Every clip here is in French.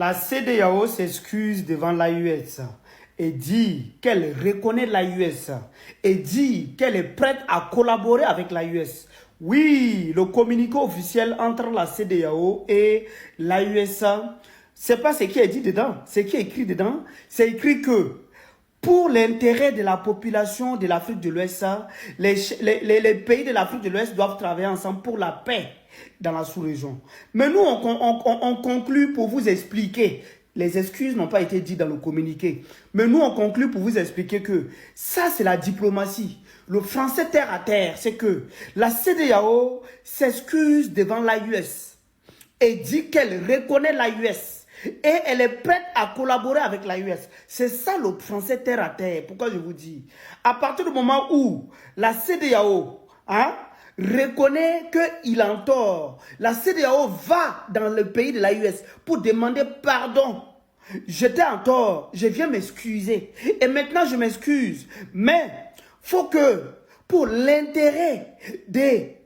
La CEDEAO s'excuse devant l'AES et dit qu'elle reconnaît l'AES et dit qu'elle est prête à collaborer avec l'AES. Oui, le communiqué officiel entre la CEDEAO et l'AES, c'est pas ce qui est dit dedans, ce qui est écrit dedans, c'est écrit que pour l'intérêt de la population de l'Afrique de l'Ouest, les pays de l'Afrique de l'Ouest doivent travailler ensemble pour la paix dans la sous-région. Mais nous, on conclut pour vous expliquer. Les excuses n'ont pas été dites dans le communiqué. Mais nous, on conclut pour vous expliquer que ça, c'est la diplomatie. Le français terre à terre, c'est que la CEDEAO s'excuse devant l'AES et dit qu'elle reconnaît l'AES. Et elle est prête à collaborer avec l'AES. C'est ça le français terre à terre. Pourquoi je vous dis? À partir du moment où la CEDEAO reconnaît qu'il a tort, la CEDEAO va dans le pays de l'AES pour demander pardon. J'étais en tort, je viens m'excuser. Et maintenant je m'excuse. Mais faut que, pour l'intérêt des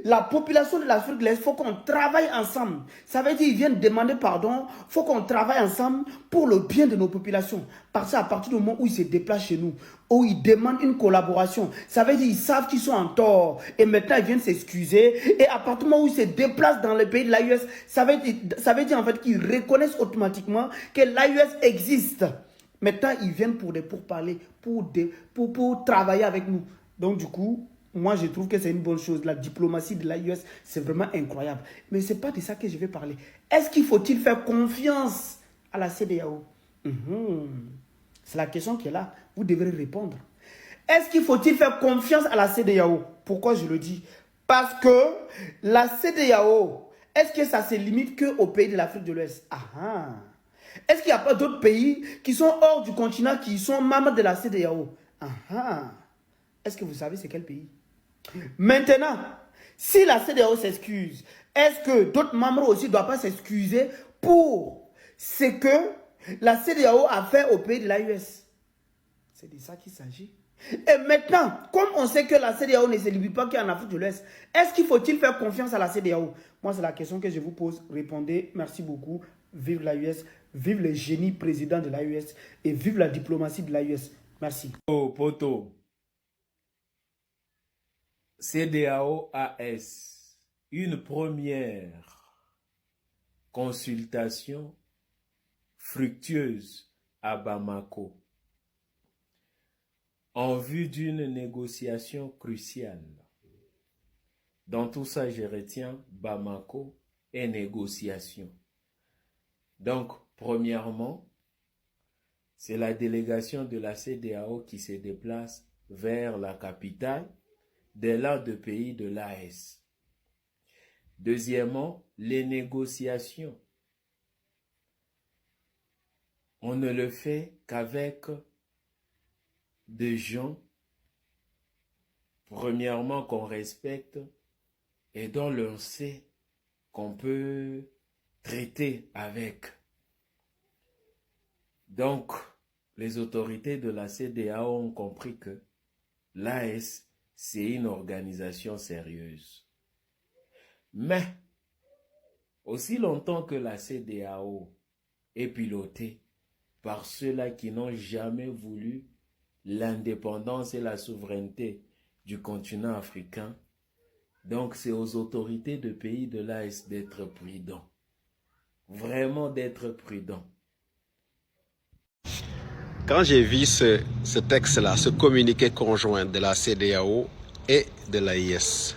la population de l'Afrique de l'Est, il faut qu'on travaille ensemble. Ça veut dire qu'ils viennent demander pardon. Il faut qu'on travaille ensemble pour le bien de nos populations. Parce qu'à partir du moment où ils se déplacent chez nous, où ils demandent une collaboration, ça veut dire qu'ils savent qu'ils sont en tort. Et maintenant, ils viennent s'excuser. Et à partir du moment où ils se déplacent dans le pays de l'AES, ça veut dire en fait qu'ils reconnaissent automatiquement que l'AES existe. Maintenant, ils viennent pour parler, pour travailler avec nous. Donc du coup, moi, je trouve que c'est une bonne chose. La diplomatie de l'AES, c'est vraiment incroyable. Mais ce n'est pas de ça que je vais parler. Est-ce qu'il faut-il faire confiance à la CEDEAO? C'est la question qui est là. Vous devrez répondre. Est-ce qu'il faut-il faire confiance à la CEDEAO? Pourquoi je le dis? Parce que la CEDEAO, est-ce que ça se limite qu'aux pays de l'Afrique de l'Ouest? Est-ce qu'il n'y a pas d'autres pays qui sont hors du continent, qui sont membres de la CEDEAO? Est-ce que vous savez c'est quel pays? Maintenant, si la CEDEAO s'excuse, est-ce que d'autres membres aussi ne doivent pas s'excuser pour ce que la CEDEAO a fait au pays de l'AES? C'est de ça qu'il s'agit. Et maintenant, comme on sait que la CEDEAO ne se limite pas qu'en Afrique de l'Ouest, est-ce qu'il faut-il faire confiance à la CEDEAO? Moi, c'est la question que je vous pose. Répondez. Merci beaucoup. Vive l'AES, vive le génie président de l'AES et vive la diplomatie de l'AES. Merci. Oh, poto. CEDEAO-AS, une première consultation fructueuse à Bamako en vue d'une négociation cruciale. Dans tout ça, je retiens Bamako et négociation. Donc, premièrement, c'est la délégation de la CEDEAO qui se déplace vers la capitale de l'un des pays de l'AES. Deuxièmement, les négociations. On ne le fait qu'avec des gens, premièrement, qu'on respecte et dont l'on sait qu'on peut traiter avec. Donc, les autorités de la CEDEAO ont compris que l'AES, c'est une organisation sérieuse. Mais, aussi longtemps que la CEDEAO est pilotée par ceux-là qui n'ont jamais voulu l'indépendance et la souveraineté du continent africain, donc c'est aux autorités de pays de l'AES d'être prudents. Vraiment d'être prudents. Quand j'ai vu ce texte-là, ce communiqué conjoint de la CEDEAO et de l'AES,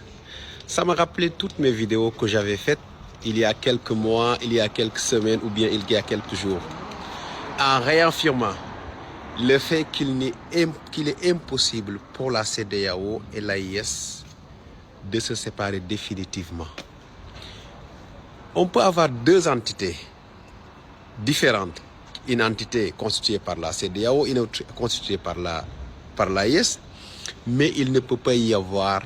ça m'a rappelé toutes mes vidéos que j'avais faites il y a quelques mois, il y a quelques semaines ou bien il y a quelques jours, en réaffirmant le fait qu'il est impossible pour la CEDEAO et l'AES de se séparer définitivement. On peut avoir deux entités différentes. Une entité constituée par la CEDEAO, une autre constituée par l'AES, mais il ne peut pas y avoir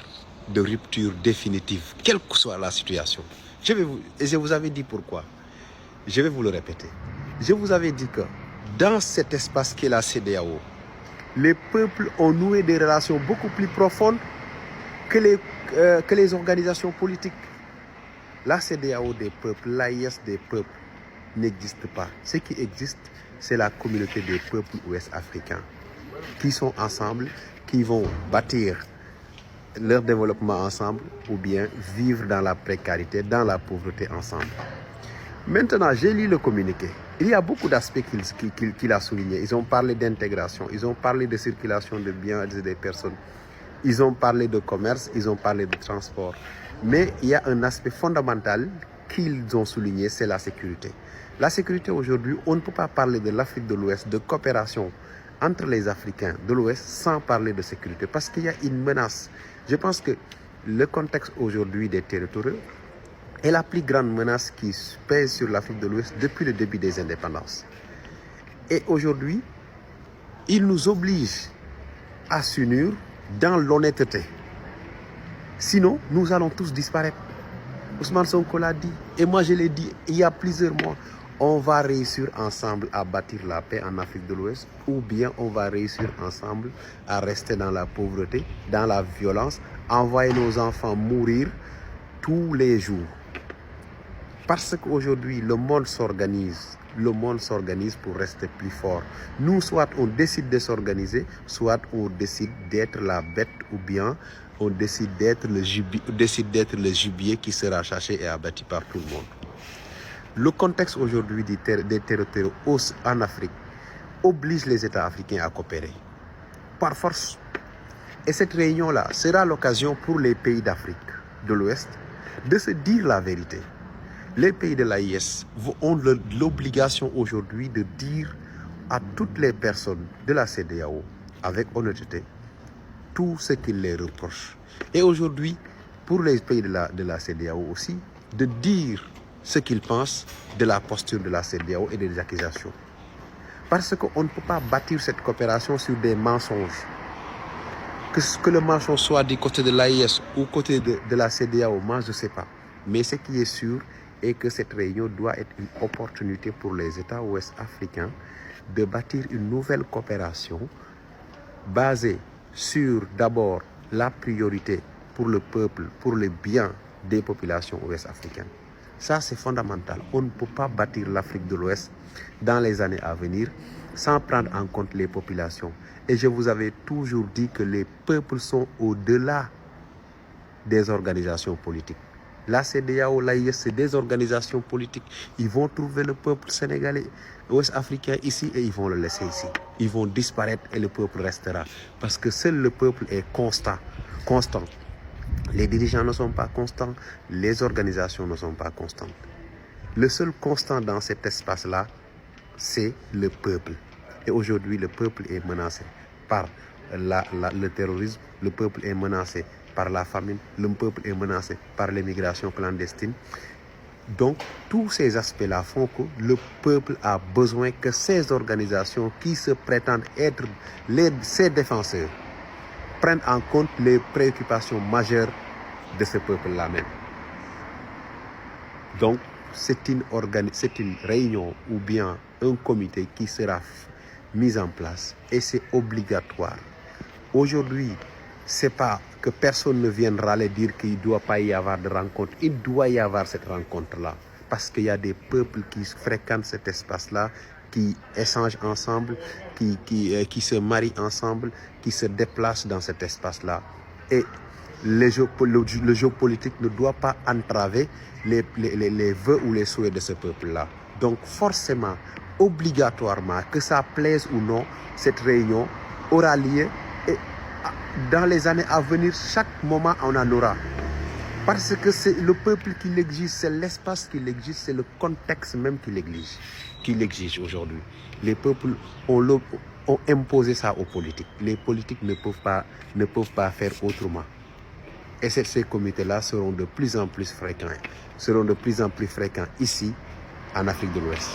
de rupture définitive, quelle que soit la situation. Je vous avais dit pourquoi. Je vais vous le répéter. Je vous avais dit que dans cet espace qu'est la CEDEAO, les peuples ont noué des relations beaucoup plus profondes que les organisations politiques. La CEDEAO des peuples, l'AES des peuples. n'existe pas. Ce qui existe, c'est la communauté des peuples ouest-africains qui sont ensemble, qui vont bâtir leur développement ensemble ou bien vivre dans la précarité, dans la pauvreté ensemble. Maintenant, j'ai lu le communiqué. Il y a beaucoup d'aspects qu'il a soulignés. Ils ont parlé d'intégration, ils ont parlé de circulation de biens et des personnes, ils ont parlé de commerce, ils ont parlé de transport. Mais il y a un aspect fondamental qu'ils ont souligné, c'est la sécurité. La sécurité aujourd'hui, on ne peut pas parler de l'Afrique de l'Ouest, de coopération entre les Africains de l'Ouest sans parler de sécurité. Parce qu'il y a une menace. Je pense que le contexte aujourd'hui des territoires est la plus grande menace qui pèse sur l'Afrique de l'Ouest depuis le début des indépendances. Et aujourd'hui, il nous oblige à s'unir dans l'honnêteté. Sinon, nous allons tous disparaître. Ousmane Sonko l'a dit, et moi je l'ai dit il y a plusieurs mois. On va réussir ensemble à bâtir la paix en Afrique de l'Ouest, ou bien on va réussir ensemble à rester dans la pauvreté, dans la violence, envoyer nos enfants mourir tous les jours. Parce qu'aujourd'hui, le monde s'organise pour rester plus fort. Nous, soit on décide de s'organiser, soit on décide d'être la bête, ou bien on décide d'être le gibier qui sera chassé et abattu par tout le monde. Le contexte aujourd'hui des territoires en Afrique oblige les États africains à coopérer, par force. Et cette réunion-là sera l'occasion pour les pays d'Afrique de l'Ouest de se dire la vérité. Les pays de l'AIS ont l'obligation aujourd'hui de dire à toutes les personnes de la CEDEAO, avec honnêteté, tout ce qu'ils les reprochent. Et aujourd'hui, pour les pays de la CEDEAO aussi, de dire ce qu'ils pensent de la posture de la CEDEAO et des accusations. Parce qu'on ne peut pas bâtir cette coopération sur des mensonges. Que le mensonge soit du côté de l'AIS ou côté de la CEDEAO, moi je ne sais pas. Mais ce qui est sûr est que cette réunion doit être une opportunité pour les États ouest africains de bâtir une nouvelle coopération basée sur d'abord la priorité pour le peuple, pour le bien des populations ouest africaines. Ça, c'est fondamental. On ne peut pas bâtir l'Afrique de l'Ouest dans les années à venir sans prendre en compte les populations. Et je vous avais toujours dit que les peuples sont au-delà des organisations politiques. La CEDEAO, l'AIS, c'est des organisations politiques. Ils vont trouver le peuple sénégalais, ouest-africain ici et ils vont le laisser ici. Ils vont disparaître et le peuple restera. Parce que seul le peuple est constant. Les dirigeants ne sont pas constants, les organisations ne sont pas constantes. Le seul constant dans cet espace-là, c'est le peuple. Et aujourd'hui, le peuple est menacé par le terrorisme, le peuple est menacé par la famine, le peuple est menacé par l'immigration clandestine. Donc, tous ces aspects-là font que le peuple a besoin que ces organisations qui se prétendent être ses défenseurs prennent en compte les préoccupations majeures de ce peuple-là même. Donc, c'est une réunion ou bien un comité qui sera mis en place et c'est obligatoire. Aujourd'hui, ce n'est pas que personne ne viendra râler dire qu'il ne doit pas y avoir de rencontre. Il doit y avoir cette rencontre-là parce qu'il y a des peuples qui fréquentent cet espace-là, qui échangent ensemble, qui se marient ensemble, qui se déplacent dans cet espace-là. Et le jeu politique ne doit pas entraver les vœux ou les souhaits de ce peuple-là. Donc forcément, obligatoirement, que ça plaise ou non, cette réunion aura lieu et dans les années à venir, chaque moment on en aura. Parce que c'est le peuple qui l'exige, c'est l'espace qui l'exige, c'est le contexte même qui l'exige aujourd'hui. Les peuples ont imposé ça aux politiques. Les politiques ne peuvent pas faire autrement. Et ces comités-là seront de plus en plus fréquents ici, en Afrique de l'Ouest.